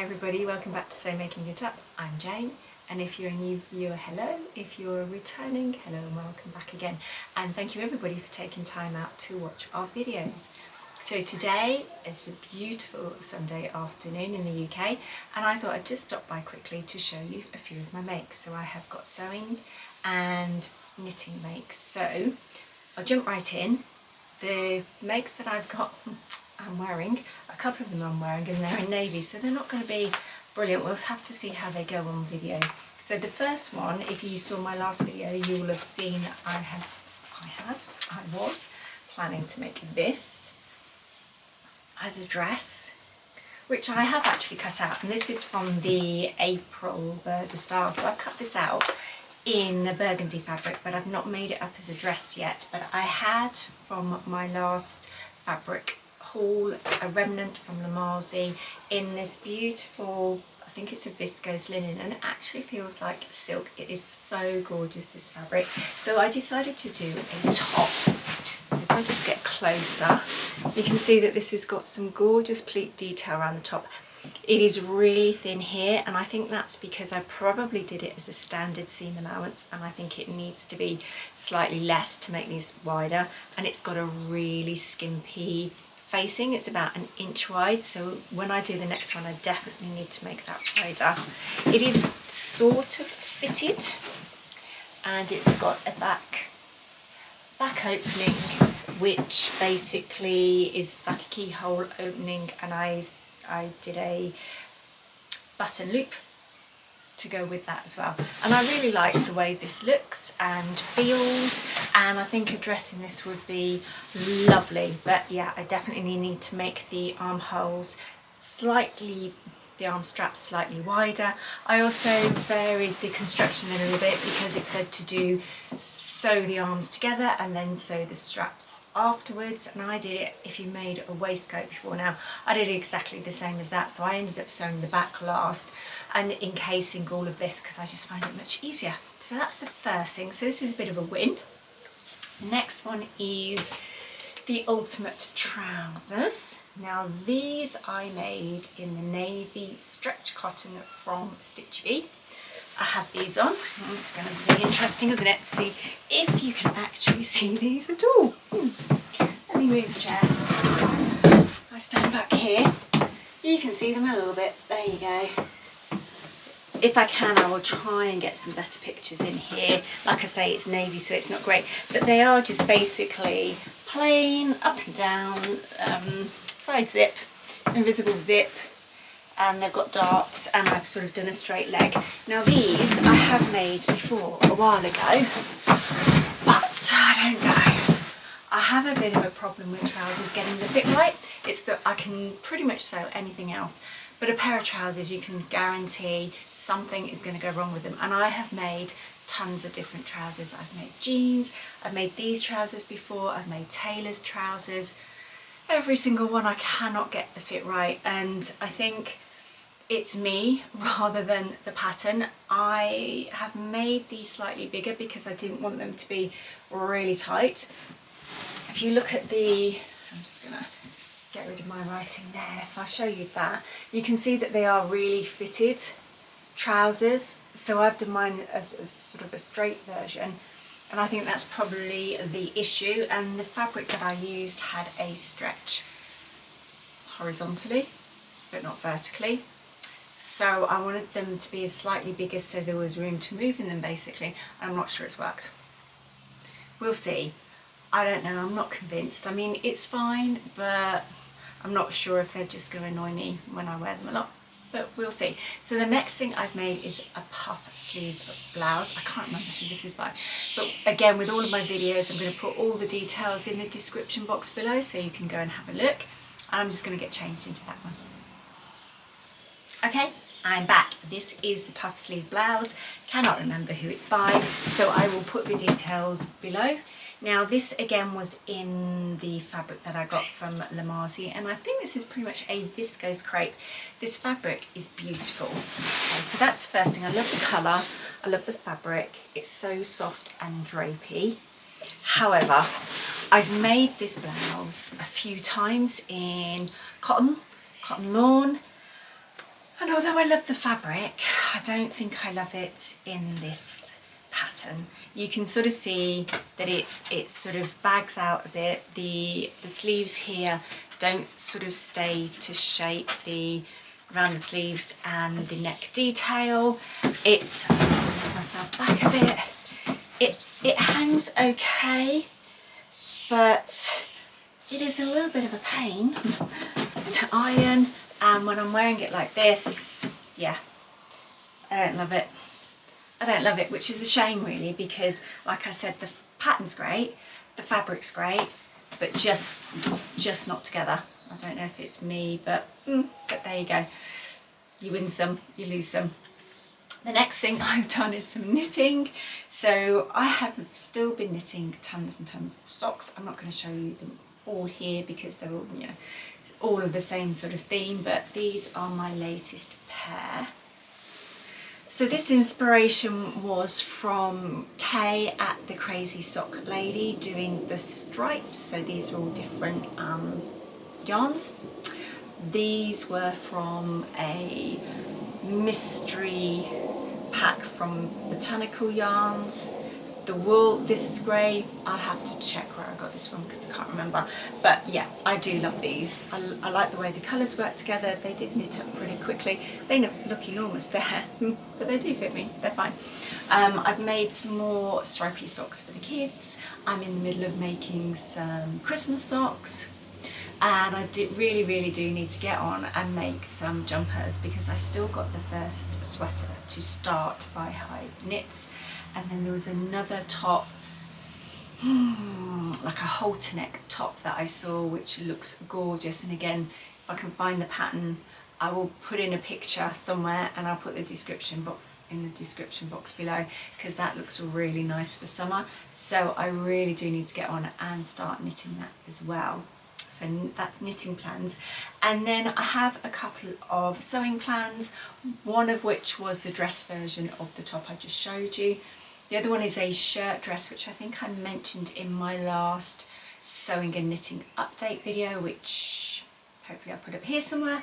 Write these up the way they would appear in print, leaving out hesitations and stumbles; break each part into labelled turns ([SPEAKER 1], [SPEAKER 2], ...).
[SPEAKER 1] Hi everybody, welcome back to Sew Making It Up. I'm Jane, and if you're a new viewer, hello. If you're returning, hello and welcome back again. And thank you everybody for taking time out to watch our videos. So today it's a beautiful Sunday afternoon in the UK, and I thought I'd just stop by quickly to show you a few of my makes. So I have got sewing and knitting makes. So I'll jump right in. The makes that I've got, I'm wearing, a couple of them I'm wearing, and they're in navy, so they're not going to be brilliant. We'll have to see how they go on video. So the first one, if you saw my last video, you will have seen I was planning to make this as a dress, which I have actually cut out, and this is from the April Burda style. So I've cut this out in a burgundy fabric, but I've not made it up as a dress yet. But I had from my last fabric haul a remnant from Lamazi in this beautiful, I think it's a viscose linen, and it actually feels like silk. It is so gorgeous, this fabric. So I decided to do a top. So if I just get closer, you can see that this has got some gorgeous pleat detail around the top. It is really thin here, and I think that's because I probably did it as a standard seam allowance, and I think it needs to be slightly less to make these wider. And it's got a really skimpy facing. It's about an inch wide, so when I do the next one I definitely need to make that wider. It is sort of fitted, and it's got a back opening, which basically is back a keyhole opening, and I did a button loop to go with that as well. And I really like the way this looks and feels, and I think a dress in this would be lovely. But yeah, I definitely need to make the armholes slightly, the arm straps slightly wider. I also varied the construction a little bit because it said to sew the arms together and then sew the straps afterwards, and I did it, if you made a waistcoat before now, I did exactly the same as that. So I ended up sewing the back last and encasing all of this because I just find it much easier. So that's the first thing. So this is a bit of a win. The next one is the ultimate trousers. Now these I made in the navy stretch cotton from Stitch Bee. I have these on. It's going to be interesting, isn't it, to see if you can actually see these at all. Let me move the chair. I stand back here. You can see them a little bit. There you go. If I can, I will try and get some better pictures in here. Like I say, it's navy, so it's not great, but they are just basically plain up and down, side zip, invisible zip, and they've got darts, and I've sort of done a straight leg. Now these I have made before a while ago, but I don't know. I have a bit of a problem with trousers getting the fit right. It's that I can pretty much sew anything else, but a pair of trousers, you can guarantee something is going to go wrong with them. And I have made tons of different trousers. I've made jeans, I've made these trousers before, I've made tailor's trousers. Every single one I cannot get the fit right, and I think it's me rather than the pattern. I have made these slightly bigger because I didn't want them to be really tight. If you look at the, I'm just going to get rid of my writing there. If I show you that, you can see that they are really fitted trousers. So I've done mine as a sort of a straight version, and I think that's probably the issue. And the fabric that I used had a stretch horizontally, but not vertically. So I wanted them to be slightly bigger so there was room to move in them basically. I'm not sure it's worked. We'll see. I don't know, I'm not convinced. I mean, it's fine, but I'm not sure if they're just going to annoy me when I wear them a lot, but we'll see. So the next thing I've made is a puff sleeve blouse. I can't remember who this is by, but again, with all of my videos, I'm going to put all the details in the description box below so you can go and have a look. I'm just going to get changed into that one. Okay, I'm back. This is the puff sleeve blouse. Cannot remember who it's by, so I will put the details below. Now this again was in the fabric that I got from Lamazi, and I think this is pretty much a viscose crepe. This fabric is beautiful. Okay, so that's the first thing. I love the colour, I love the fabric. It's so soft and drapey. However, I've made this blouse a few times in cotton lawn, And although I love the fabric, I don't think I love it in this pattern. You can sort of see that it sort of bags out a bit. The sleeves here don't sort of stay to shape around the sleeves and the neck detail. It, move myself back a bit. It hangs okay, but it is a little bit of a pain to iron, and when I'm wearing it like this, yeah, I don't love it. I don't love it, which is a shame really, because like I said, the pattern's great, the fabric's great, but just not together. I don't know if it's me, but there you go. You win some, you lose some. The next thing I've done is some knitting. So I have still been knitting tons and tons of socks. I'm not going to show you them all here because they're all, you know, all of the same sort of theme, but these are my latest pair. So this inspiration was from Kay at the Crazy Sock Lady doing the stripes. So these are all different yarns. These were from a mystery pack from Botanical Yarns. The wool, this is grey. I'll have to check where I got this from because I can't remember. But yeah, I do love these. I like the way the colours work together. They did knit up pretty quickly. They look enormous there, but they do fit me. They're fine. I've made some more stripy socks for the kids. I'm in the middle of making some Christmas socks. And I really do need to get on and make some jumpers because I still got the first sweater to start by Hive Knits, and then there was another top, like a halter neck top that I saw which looks gorgeous, and again, if I can find the pattern I will put in a picture somewhere and I'll put the description box in the description box below because that looks really nice for summer. So I really do need to get on and start knitting that as well. So that's knitting plans, and then I have a couple of sewing plans, one of which was the dress version of the top I just showed you. The other one is a shirt dress, which I think I mentioned in my last sewing and knitting update video, which hopefully I'll put up here somewhere.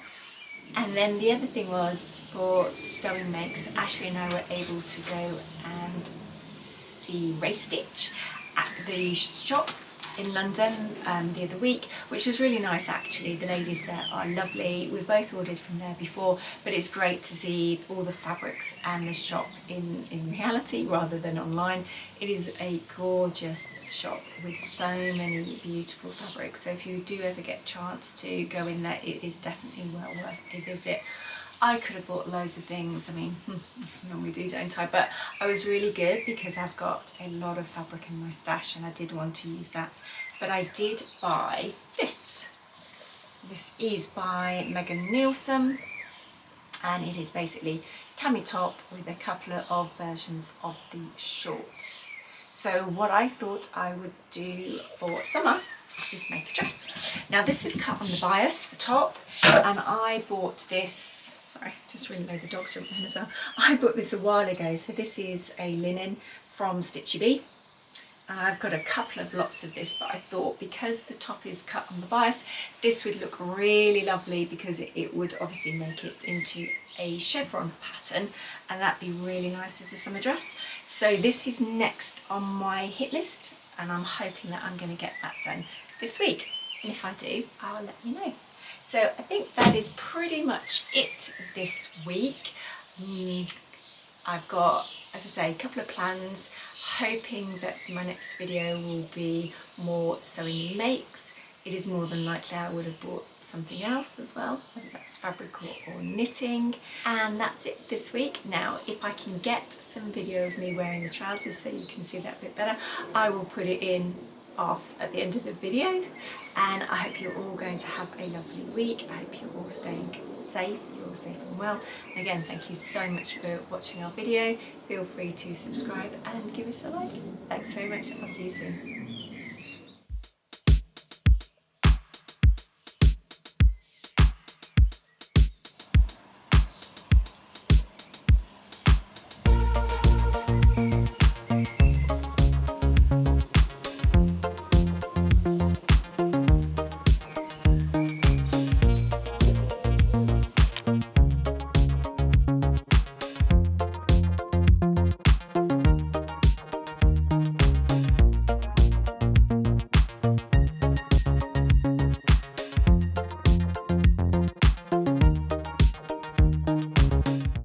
[SPEAKER 1] And then the other thing was for Sewing Makes, Ashley and I were able to go and see Race Stitch at the shop in London the other week, which was really nice actually. The ladies there are lovely. We've both ordered from there before, but it's great to see all the fabrics and the shop in reality rather than online. It is a gorgeous shop with so many beautiful fabrics, so if you do ever get a chance to go in there, it is definitely well worth a visit. I could have bought loads of things, I mean, I normally do, don't I? But I was really good because I've got a lot of fabric in my stash and I did want to use that. But I did buy this. This is by Megan Nielsen, and it is basically cami top with a couple of versions of the shorts. So what I thought I would do for summer is make a dress. Now this is cut on the bias, the top, and I bought this, sorry, just really know the dog jumped in as well. I bought this a while ago, so this is a linen from Stitchy Bee. And I've got a couple of lots of this, but I thought because the top is cut on the bias, this would look really lovely because it would obviously make it into a chevron pattern, and that'd be really nice as a summer dress. So this is next on my hit list, and I'm hoping that I'm going to get that done this week. And if I do, I'll let you know. So I think that is pretty much it this week. I've got, as I say, a couple of plans, hoping that my next video will be more sewing makes. It is more than likely I would have bought something else as well, whether that's fabric or knitting. And that's it this week. Now, if I can get some video of me wearing the trousers so you can see that a bit better, I will put it in at the end of the video. And I hope you're all going to have a lovely week. I hope you're all staying safe, you're all safe and well. And again, thank you so much for watching our video. Feel free to subscribe and give us a like. Thanks very much. I'll see you soon.